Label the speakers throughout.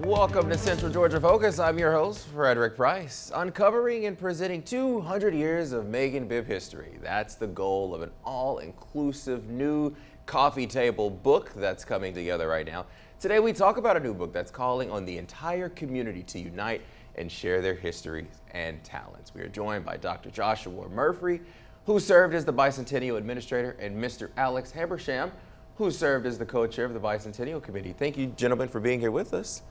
Speaker 1: Welcome to Central Georgia Focus. I'm your host, Fredrick Price, uncovering and presenting 200 years of Macon-Bibb history. That's the goal of an all-inclusive new coffee table book that's coming together right now. Today we talk about a new book that's calling on the entire community to unite and share their histories and talents. We are joined by Dr. Joshua Murphy, who served as the Bicentennial Administrator, and Mr. Alex Habersham, who served as the co-chair of the Bicentennial Committee. Thank you, gentlemen, for being here with us.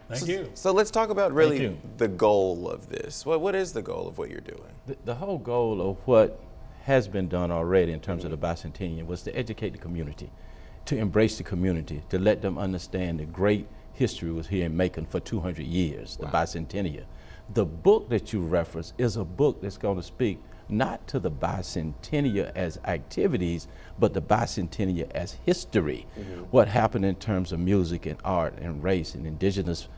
Speaker 2: Thank you.
Speaker 1: So let's talk about really the goal of this. What is the goal of what you're doing?
Speaker 2: The whole goal of what has been done already in terms of the bicentennial was to educate the community, to embrace the community, to let them understand the great history was here in Macon for 200 years, the bicentennial. The book that you reference is a book that's going to speak not to the bicentennial as activities, but the bicentennial as history. What happened in terms of music and art and race and indigenous,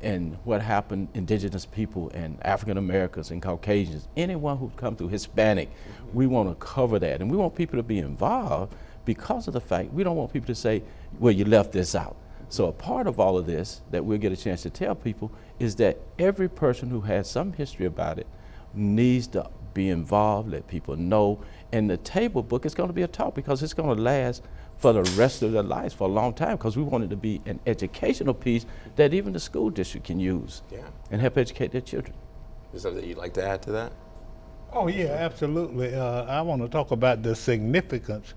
Speaker 2: and what happened indigenous people and African Americans and Caucasians, anyone who come through Hispanic, we want to cover that. And we want people to be involved because of the fact we don't want people to say, well, you left this out. So a part of all of this that we'll get a chance to tell people is that every person who has some history about it needs to be involved, let people know. And the table book is going to be a talk because it's going to last for the rest of their lives for a long time, because we want it to be an educational piece that even the school district can use and help educate their children.
Speaker 1: Is there something you'd like to add to that?
Speaker 3: Oh yeah, absolutely. I want to talk about the significance.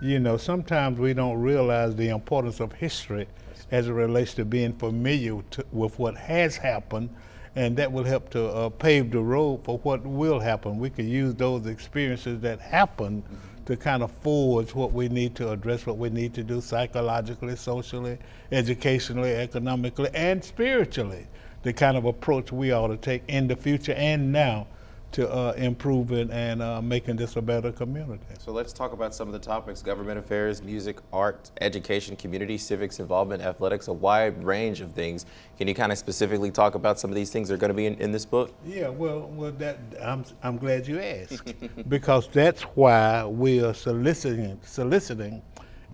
Speaker 3: You know, sometimes we don't realize the importance of history as it relates to being familiar with what has happened, and that will help to pave the road for what will happen. We can use those experiences that happen to kind of forge what we need to address, what we need to do psychologically, socially, educationally, economically, and spiritually. The kind of approach we ought to take in the future and now to improving and making this a better community.
Speaker 1: So let's talk about some of the topics: government affairs, music, art, education, community, civics, involvement, athletics, a wide range of things. Can you kind of specifically talk about some of these things that are going to be in this book?
Speaker 3: Yeah, well, that I'm glad you asked because that's why we are soliciting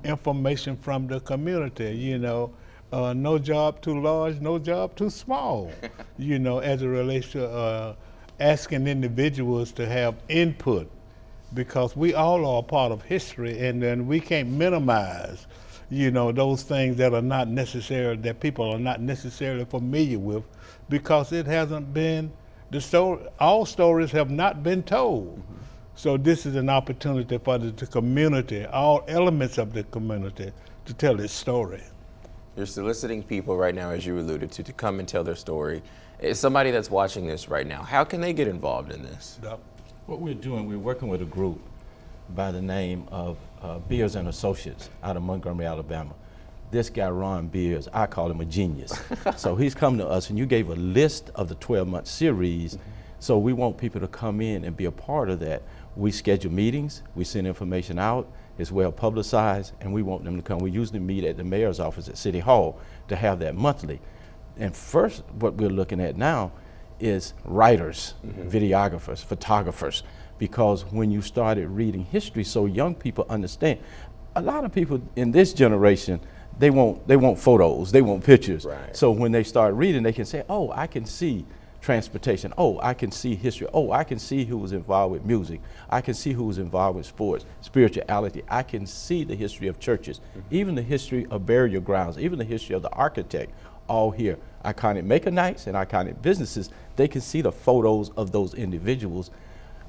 Speaker 3: information from the community. You know, no job too large, no job too small. You know, as it relates to asking individuals to have input, because we all are a part of history, and then we can't minimize, you know, those things that are not necessary, that people are not necessarily familiar with, because it hasn't been the story. All stories have not been told. So this is an opportunity for the community, all elements of the community, to tell its story.
Speaker 1: You're soliciting people right now, as you alluded to come and tell their story. Is somebody that's watching this right now, how can they get involved in this?
Speaker 2: What we're doing, we're working with a group by the name of Beers and Associates out of Montgomery, Alabama. This guy, Ron Beers, I call him a genius. So he's come to us, and you gave a list of the 12-month series. So we want people to come in and be a part of that. We schedule meetings, we send information out, it's well publicized, and we want them to come. We usually meet at the mayor's office at City Hall to have that monthly. And first, what we're looking at now is writers, videographers, photographers, because when you started reading history, so young people understand. A lot of people in this generation, they want photos, they want pictures.
Speaker 1: Right.
Speaker 2: So when they start reading, they can say, oh, I can see transportation. Oh, I can see history. Oh, I can see who was involved with music. I can see who was involved with sports, spirituality. I can see the history of churches, even the history of burial grounds, even the history of the architect. All here. Iconic Maconites and iconic businesses, they can see the photos of those individuals.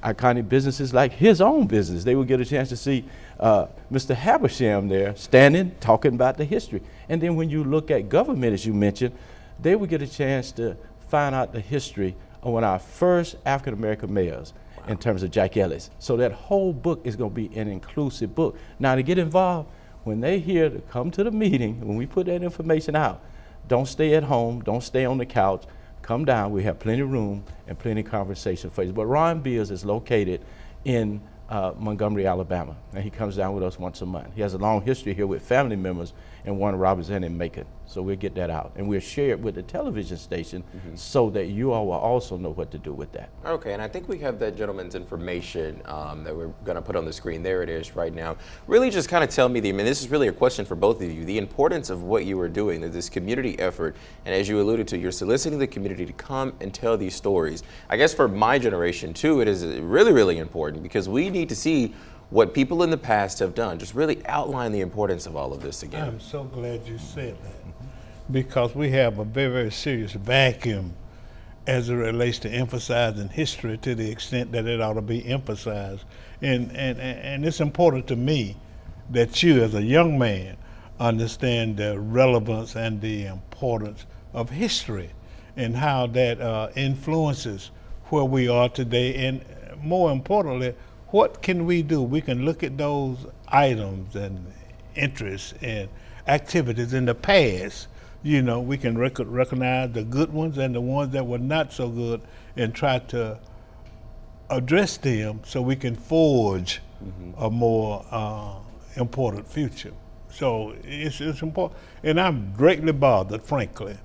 Speaker 2: Iconic businesses like his own business, they will get a chance to see Mr. Habersham there standing, talking about the history. And then when you look at government, as you mentioned, they will get a chance to find out the history of one of our first African-American mayors in terms of Jack Ellis. So that whole book is going to be an inclusive book. Now, to get involved, when they hear to come to the meeting, when we put that information out, don't stay at home, don't stay on the couch, come down. We have plenty of room and plenty of conversation for you. But Ron Beers is located in Montgomery, Alabama, and he comes down with us once a month. He has a long history here with family members in Warner Robins and in Macon. So we'll get that out, and we'll share it with the television station so that you all will also know what to do with that.
Speaker 1: Okay, and I think we have that gentleman's information that we're going to put on the screen. There it is right now. Really just kind of tell me, this is really a question for both of you, the importance of what you are doing, this community effort, and as you alluded to, you're soliciting the community to come and tell these stories. I guess for my generation too, it is really, really important because we need to see what people in the past have done. Just really outline the importance of all of this again.
Speaker 3: I'm so glad you said that, because we have a very, very serious vacuum as it relates to emphasizing history to the extent that it ought to be emphasized. And it's important to me that you, as a young man, understand the relevance and the importance of history and how that influences where we are today, and more importantly, what can we do? We can look at those items and interests and activities in the past. You know, we can recognize the good ones and the ones that were not so good and try to address them so we can forge a more important future. So it's important. And I'm greatly bothered, frankly,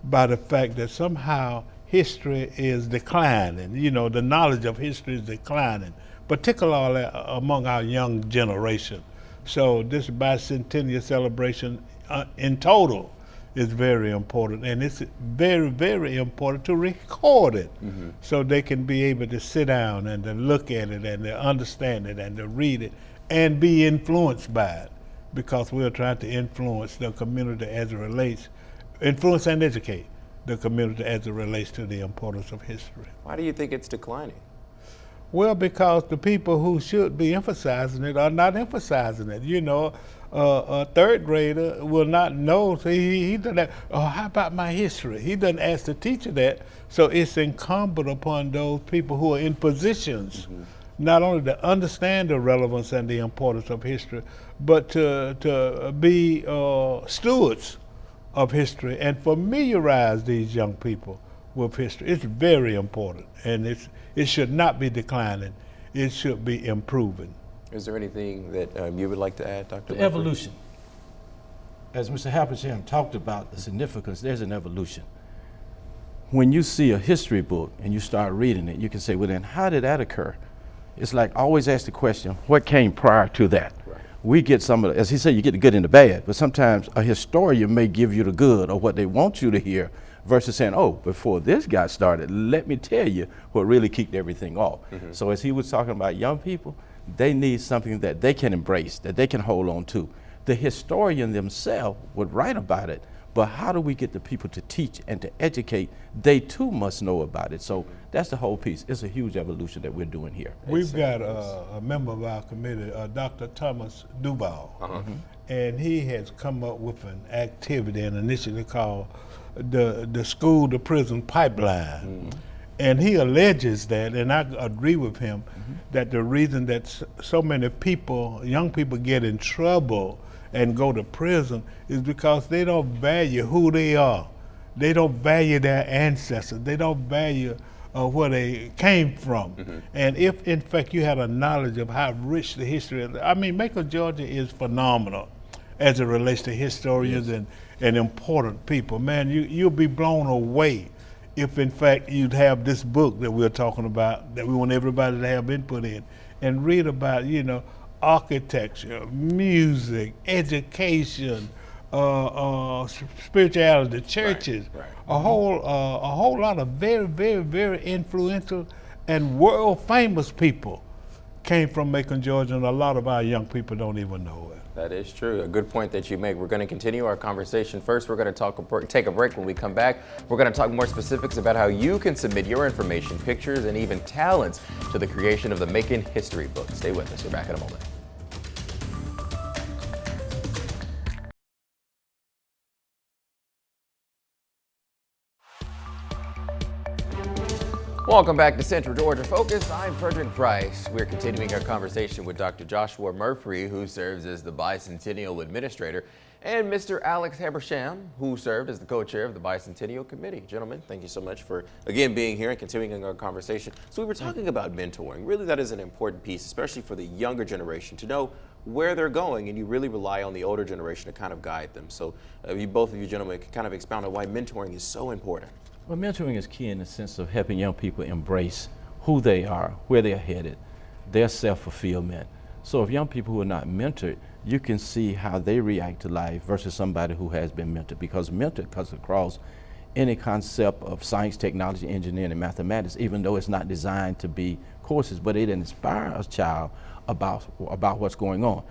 Speaker 3: by the fact that somehow history is declining. You know, the knowledge of history is declining, particularly among our young generation. So this bicentennial celebration in total is very important, and it's very, very important to record it so they can be able to sit down and to look at it and to understand it and to read it and be influenced by it, because we're trying to influence the community as it relates, influence and educate the community as it relates to the importance of history.
Speaker 1: Why do you think it's declining?
Speaker 3: Well, because the people who should be emphasizing it are not emphasizing it. You know, a third grader will not know. So he doesn't have, oh, how about my history? He doesn't ask the teacher that. So it's incumbent upon those people who are in positions not only to understand the relevance and the importance of history, but to be stewards of history and familiarize these young people with history. It's very important, and it should not be declining. It should be improving.
Speaker 1: Is there anything that you would like to add, Dr.
Speaker 2: The evolution. As Mr. Habersham talked about the significance, there's an evolution. When you see a history book and you start reading it, you can say, well then, how did that occur? It's like always ask the question, what came prior to that? Right. We get some of the, as he said, you get the good and the bad, but sometimes a historian may give you the good or what they want you to hear versus saying, oh, before this got started, let me tell you what really kicked everything off. So as he was talking about young people, they need something that they can embrace, that they can hold on to. The historian themselves would write about it, but how do we get the people to teach and to educate? They too must know about it. So that's the whole piece. It's a huge evolution that we're doing here.
Speaker 3: We've got a member of our committee, Dr. Thomas Duval, and he has come up with an activity, an initiative called the school to prison pipeline. And he alleges that, and I agree with him, that the reason that so many people, young people, get in trouble and go to prison is because they don't value who they are. They don't value their ancestors. They don't value where they came from. And if, in fact, you had a knowledge of how rich the history is, I mean, Macon, Georgia is phenomenal as it relates to historians and important people. Man, you'll be blown away if in fact you'd have this book that we're talking about, that we want everybody to have input in, and read about, you know, architecture, music, education, spirituality, churches, a whole lot of very, very, very influential and world famous people came from Macon, Georgia, and a lot of our young people don't even know it.
Speaker 1: That is true. A good point that you make. We're going to continue our conversation. First, we're going to take a break. When we come back, we're going to talk more specifics about how you can submit your information, pictures, and even talents to the creation of the Macon History Book. Stay with us. We're back in a moment. Welcome back to Central Georgia Focus. I'm Fredrick Price. We're continuing our conversation with Dr. Joshua Murphy, who serves as the Bicentennial Administrator, and Mr. Alex Habersham, who served as the co-chair of the Bicentennial Committee. Gentlemen, thank you so much for, again, being here and continuing our conversation. So we were talking about mentoring. Really, that is an important piece, especially for the younger generation, to know where they're going, and you really rely on the older generation to kind of guide them. So both of you gentlemen can kind of expound on why mentoring is so important.
Speaker 2: Well, mentoring is key in the sense of helping young people embrace who they are, where they're headed, their self-fulfillment. So if young people who are not mentored, you can see how they react to life versus somebody who has been mentored, because mentor cuts across any concept of science, technology, engineering, and mathematics, even though it's not designed to be courses, but it inspires a child about what's going on.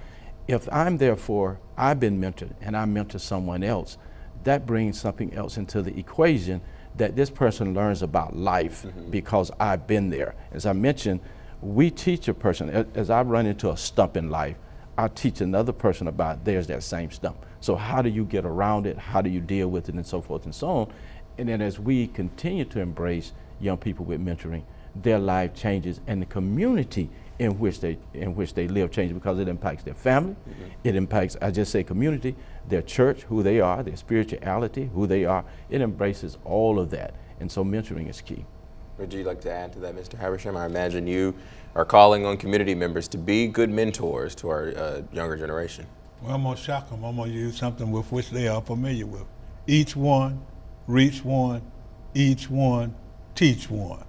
Speaker 2: If I'm therefore, I've been mentored and I mentor someone else, that brings something else into the equation, that this person learns about life because I've been there. As I mentioned, we teach a person, as I run into a stump in life, I teach another person about there's that same stump. So how do you get around it? How do you deal with it, and so forth and so on? And then as we continue to embrace young people with mentoring, their life changes and the community in which they live changes, because it impacts their family, it impacts, I just say community, their church, who they are, their spirituality, who they are. It embraces all of that, and so mentoring is key.
Speaker 1: Would you like to add to that, Mr. Habersham? I imagine you are calling on community members to be good mentors to our younger generation.
Speaker 3: Well, I'm going to shock them. I'm going to use something with which they are familiar with. Each one, reach one, each one, teach one.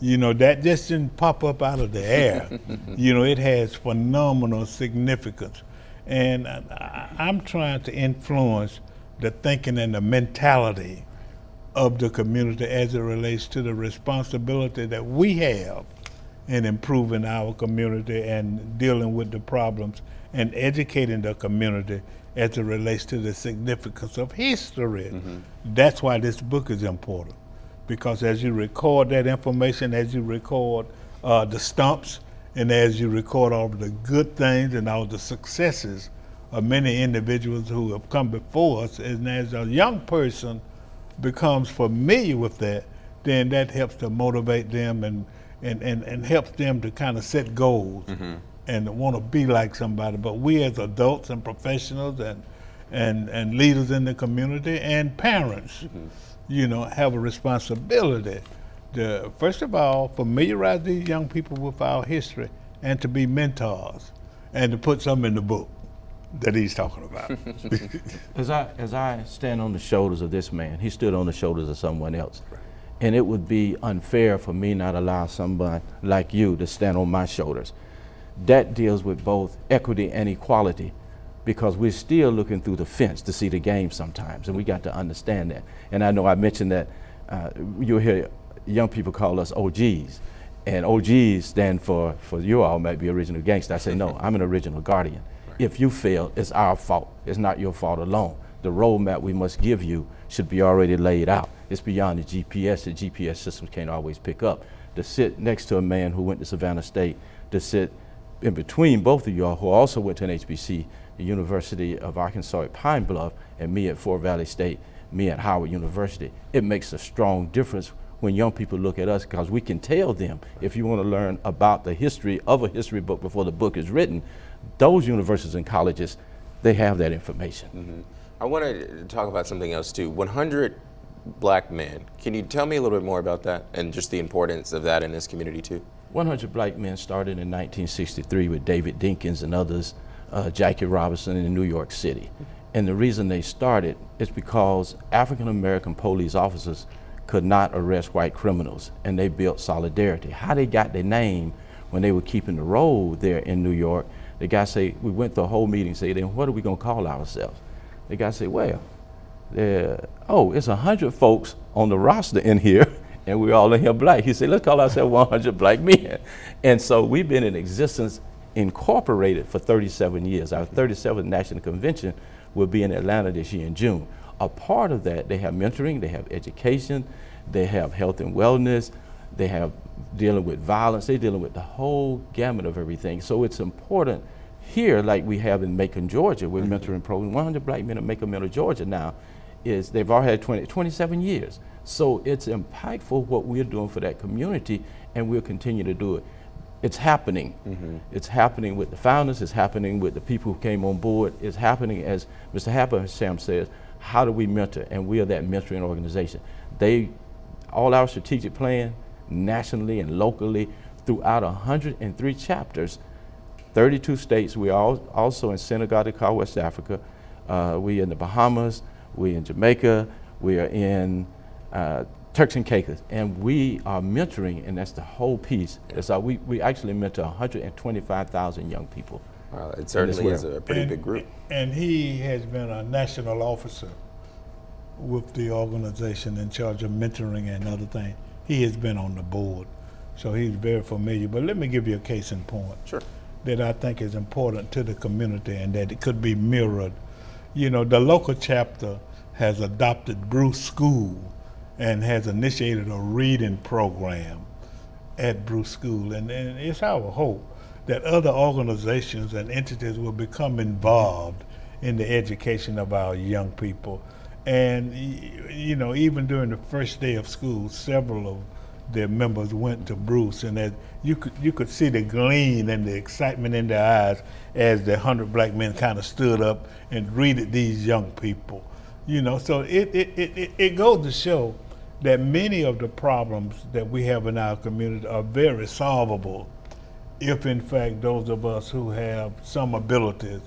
Speaker 3: You know, that just didn't pop up out of the air. You know, it has phenomenal significance. And I'm trying to influence the thinking and the mentality of the community as it relates to the responsibility that we have in improving our community and dealing with the problems and educating the community as it relates to the significance of history. That's why this book is important. Because as you record that information, as you record the stumps, and as you record all of the good things and all the successes of many individuals who have come before us, and as a young person becomes familiar with that, then that helps to motivate them and helps them to kind of set goals and want to be like somebody. But we as adults and professionals and leaders in the community and parents, you know, have a responsibility to, first of all, familiarize these young people with our history and to be mentors and to put some in the book that he's talking about.
Speaker 2: As I stand on the shoulders of this man, he stood on the shoulders of someone else. And it would be unfair for me not allow somebody like you to stand on my shoulders. That deals with both equity and equality, because we're still looking through the fence to see the game sometimes, and we got to understand that. And I know I mentioned that you'll hear young people call us OGs, and OGs stand for you all might be original gangster. I say, no, I'm an original guardian. If you fail, it's our fault. It's not your fault alone. The roadmap we must give you should be already laid out. It's beyond the GPS. The GPS systems can't always pick up. To sit next to a man who went to Savannah State, to sit in between both of y'all who also went to an HBC, the University of Arkansas at Pine Bluff, and me at Fort Valley State, me at Howard University. It makes a strong difference when young people look at us, because we can tell them, if you want to learn about the history of a history book before the book is written, those universities and colleges, they have that information.
Speaker 1: I want to talk about something else too. 100 black men. Can you tell me a little bit more about that and just the importance of that in this community too? 100
Speaker 2: Black Men started in 1963 with David Dinkins and others, Jackie Robinson in New York City. And the reason they started is because African American police officers could not arrest white criminals, and they built solidarity. How they got their name when they were keeping the road there in New York, the guy say, we went through a whole meeting, say, then what are we gonna call ourselves? The guy say, well, it's 100 folks on the roster in here, and we're all in here black. He said, let's call ourselves 100 Black Men. And so we've been in existence, incorporated for 37 years. Our 37th National Convention will be in Atlanta this year in June. A part of that, they have mentoring, they have education, they have health and wellness, they have dealing with violence, they're dealing with the whole gamut of everything. So it's important here, like we have in Macon, Georgia, we're mentoring program. 100 Black Men in Macon, Georgia now, they've already had 27 years. So it's impactful what we're doing for that community, and we'll continue to do it. It's happening. It's happening with the founders, it's happening with the people who came on board, it's happening, as Mr. Habersham says, how do we mentor? And we are that mentoring organization. All our strategic plan, nationally and locally, throughout 103 chapters, 32 states. We are also in Senegal, Dakar, West Africa. We in the Bahamas. We in Jamaica. We are in Turks and Caicos, and we are mentoring, and that's the whole piece. That's how we actually mentor 125,000 young people.
Speaker 1: Wow, it certainly is a pretty big group.
Speaker 3: And he has been a national officer with the organization in charge of mentoring and other things. He has been on the board, so he's very familiar. But let me give you a case in point.
Speaker 1: Sure.
Speaker 3: That I think is important to the community and that it could be mirrored. You know, the local chapter has adopted Bruce School and has initiated a reading program at Bruce School. And it's our hope that other organizations and entities will become involved in the education of our young people. And, you know, even during the first day of school, several of their members went to Bruce, and that you could see the gleam and the excitement in their eyes as the 100 black men kind of stood up and greeted these young people. You know, so it goes to show that many of the problems that we have in our community are very solvable if, in fact, those of us who have some abilities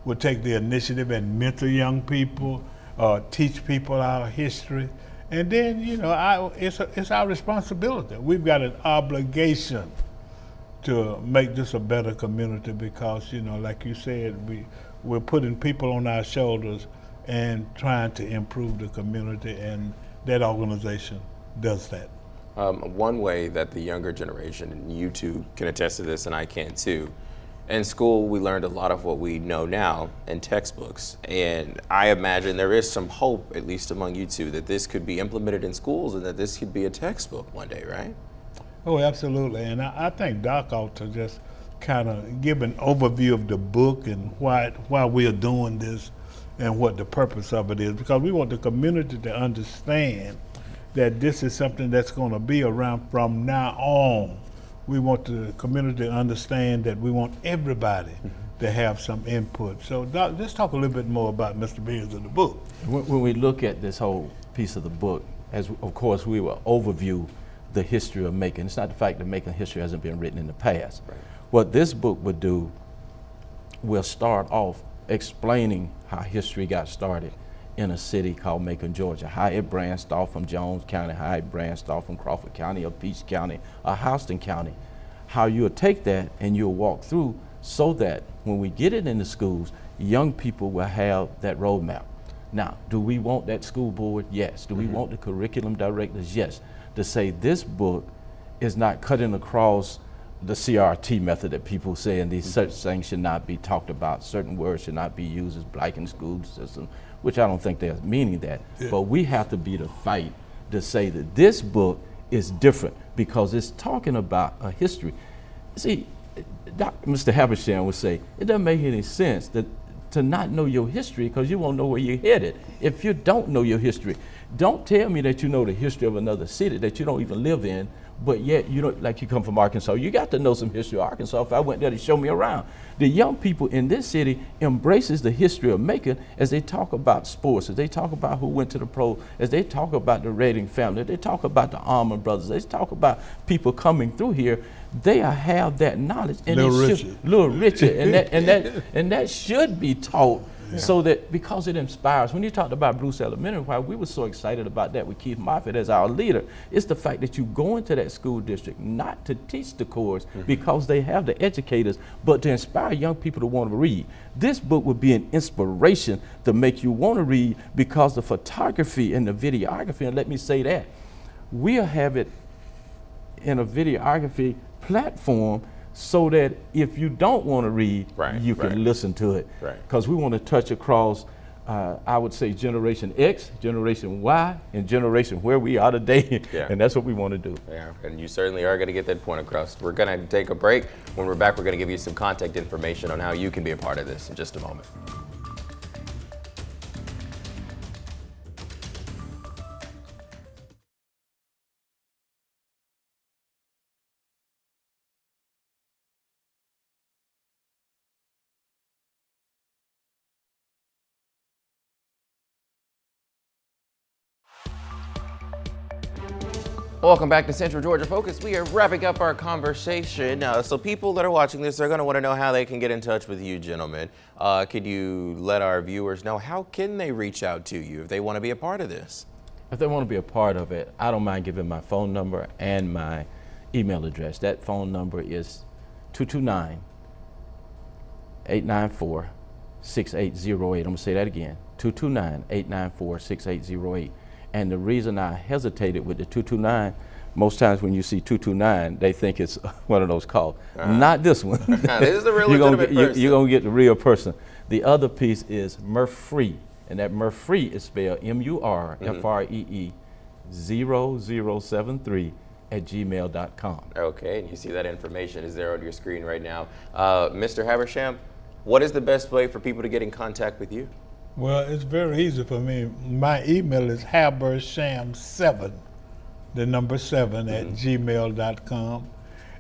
Speaker 3: would take the initiative and mentor young people, teach people our history. And then, you know, it's our responsibility. We've got an obligation to make this a better community because, you know, like you said, we're putting people on our shoulders and trying to improve the community, and that organization does that.
Speaker 1: One way that the younger generation, and you two can attest to this, and I can too, in school we learned a lot of what we know now in textbooks, and I imagine there is some hope, at least among you two, that this could be implemented in schools and that this could be a textbook one day, right?
Speaker 3: Oh, absolutely. And I think Doc ought to just kind of give an overview of the book and why we are doing this and what the purpose of it is, because we want the community to understand that this is something that's going to be around from now on. We want the community to understand that we want everybody to have some input. So Doc, just talk a little bit more about Mr. Beers in the book.
Speaker 2: When we look at this whole piece of the book, as of course we will overview the history of Macon. It's not the fact that Macon history hasn't been written in the past.
Speaker 1: Right.
Speaker 2: What this book would do, we'll start off explaining how history got started in a city called Macon, Georgia, how it branched off from Jones County, how it branched off from Crawford County or Peach County or Houston County, how you'll take that and you'll walk through so that when we get it in the schools, young people will have that roadmap. Now, do we want that school board? Yes. Do we want the curriculum directors? Yes. To say this book is not cutting across the CRT method that people say, and these such things should not be talked about, certain words should not be used as black in school system, which I don't think they're meaning that. Yeah. But we have to be the fight to say that this book is different because it's talking about a history. See, Mr. Habersham would say, it doesn't make any sense to not know your history because you won't know where you're headed. If you don't know your history, don't tell me that you know the history of another city that you don't even live in, but yet you don't, like you come from Arkansas, you got to know some history of Arkansas. If I went there to show me around. The young people in this city embraces the history of Macon as they talk about sports, as they talk about who went to the pros, as they talk about the Redding family, they talk about the Almond brothers, they talk about people coming through here. They have that knowledge, and Little Richard, and that should be taught. Yeah. So that, because it inspires. When you talked about Bruce Elementary, why we were so excited about that with Keith Moffitt as our leader, it's the fact that you go into that school district not to teach the course because they have the educators, but to inspire young people to want to read. This book would be an inspiration to make you want to read because the photography and the videography, and let me say that, we'll have it in a videography platform so that if you don't want to read, you can listen to it. Because we want to touch across, I would say, Generation X, Generation Y, and Generation where we are today. And that's what we want to do.
Speaker 1: Yeah, and you certainly are going to get that point across. We're going to take a break. When we're back, we're going to give you some contact information on how you can be a part of this in just a moment. Welcome back to Central Georgia Focus. We are wrapping up our conversation. So people that are watching this are going to want to know how they can get in touch with you gentlemen. Could you let our viewers know how can they reach out to you if they want to be a part of this?
Speaker 2: If they want to be a part of it, I don't mind giving my phone number and my email address. That phone number is 229-894-6808. I'm going to say that again, 229-894-6808. And the reason I hesitated with the 229, most times when you see 229, they think it's one of those calls. Not this one.
Speaker 1: This is the real legitimate person.
Speaker 2: You're going to get the real person. The other piece is Murfree, and that Murfree is spelled M-U-R-F-R-E-E 0073 @gmail.com.
Speaker 1: Okay, and you see that information is there on your screen right now. Mr. Habersham, what is the best way for people to get in contact with you?
Speaker 3: Well, it's very easy for me. My email is habersham7, the number 7 at gmail.com.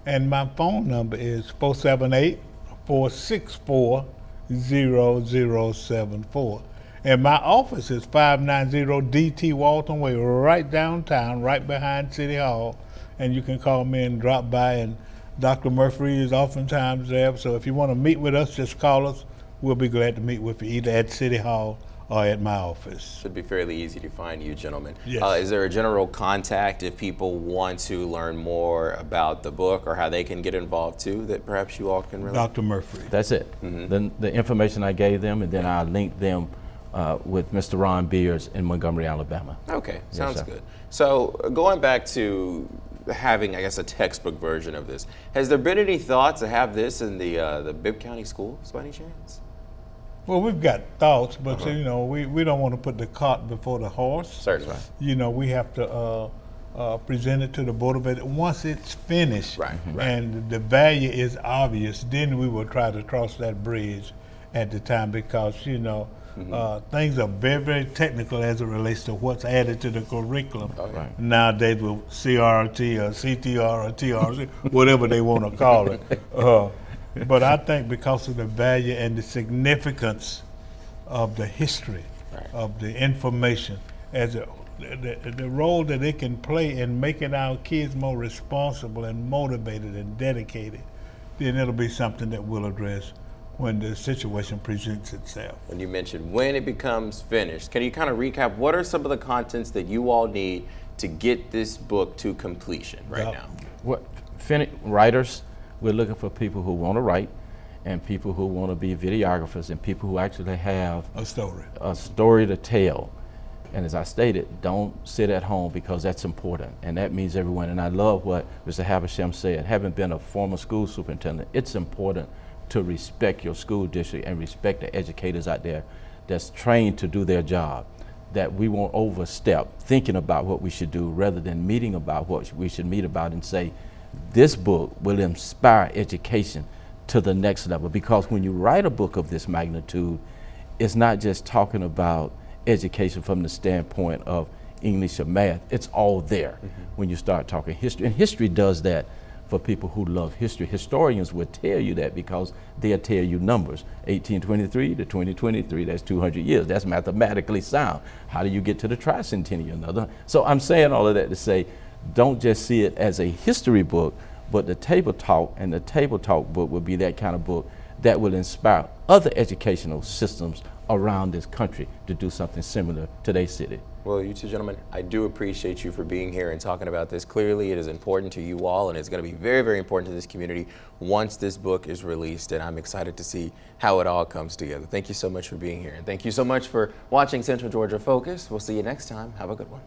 Speaker 3: And my phone number is 478-464-0074. And my office is 590 DT Walton Way, right downtown, right behind City Hall. And you can call me and drop by, and Dr. Murphy is oftentimes there. So if you want to meet with us, just call us. We'll be glad to meet with you either at City Hall or at my office.
Speaker 1: Should be fairly easy to find you gentlemen.
Speaker 3: Yes.
Speaker 1: Is there a general contact if people want to learn more about the book or how they can get involved too that perhaps you all can relate?
Speaker 3: Dr. Murphy.
Speaker 2: That's it. The information I gave them, and then I linked them with Mr. Ron Beers in Montgomery, Alabama.
Speaker 1: Okay, sounds
Speaker 2: sir.
Speaker 1: good. So going back to having, I guess, a textbook version of this, has there been any thoughts to have this in the Bibb County schools by any chance?
Speaker 3: Well, we've got thoughts, but you know, we don't want to put the cart before the horse.
Speaker 1: Certainly.
Speaker 3: You know, we have to present it to the Board of Ed. Once it's finished and the value is obvious, then we will try to cross that bridge at the time, because, you know, things are very, very technical as it relates to what's added to the curriculum nowadays with CRT or CTR or TRC, whatever they want to call it. But I think because of the value and the significance of the history, of the information, as the role that it can play in making our kids more responsible and motivated and dedicated, then it'll be something that we'll address when the situation presents itself.
Speaker 1: When you mentioned when it becomes finished, can you kind of recap what are some of the contents that you all need to get this book to completion now?
Speaker 2: What writers? We're looking for people who want to write, and people who want to be videographers, and people who actually have a story to tell. And as I stated, don't sit at home, because that's important, and that means everyone. And I love what Mr. Habersham said. Having been a former school superintendent, it's important to respect your school district and respect the educators out there that's trained to do their job, that we won't overstep thinking about what we should do rather than meeting about what we should meet about and say, this book will inspire education to the next level. Because when you write a book of this magnitude, it's not just talking about education from the standpoint of English or math. It's all there when you start talking history. And history does that for people who love history. Historians will tell you that, because they'll tell you numbers. 1823 to 2023, that's 200 years. That's mathematically sound. How do you get to the tricentennial? So I'm saying all of that to say, don't just see it as a history book, but the table talk and the table talk book will be that kind of book that will inspire other educational systems around this country to do something similar to their city.
Speaker 1: Well, you two gentlemen, I do appreciate you for being here and talking about this. Clearly, it is important to you all, and it's going to be very, very important to this community once this book is released, and I'm excited to see how it all comes together. Thank you so much for being here, and thank you so much for watching Central Georgia Focus. We'll see you next time. Have a good one.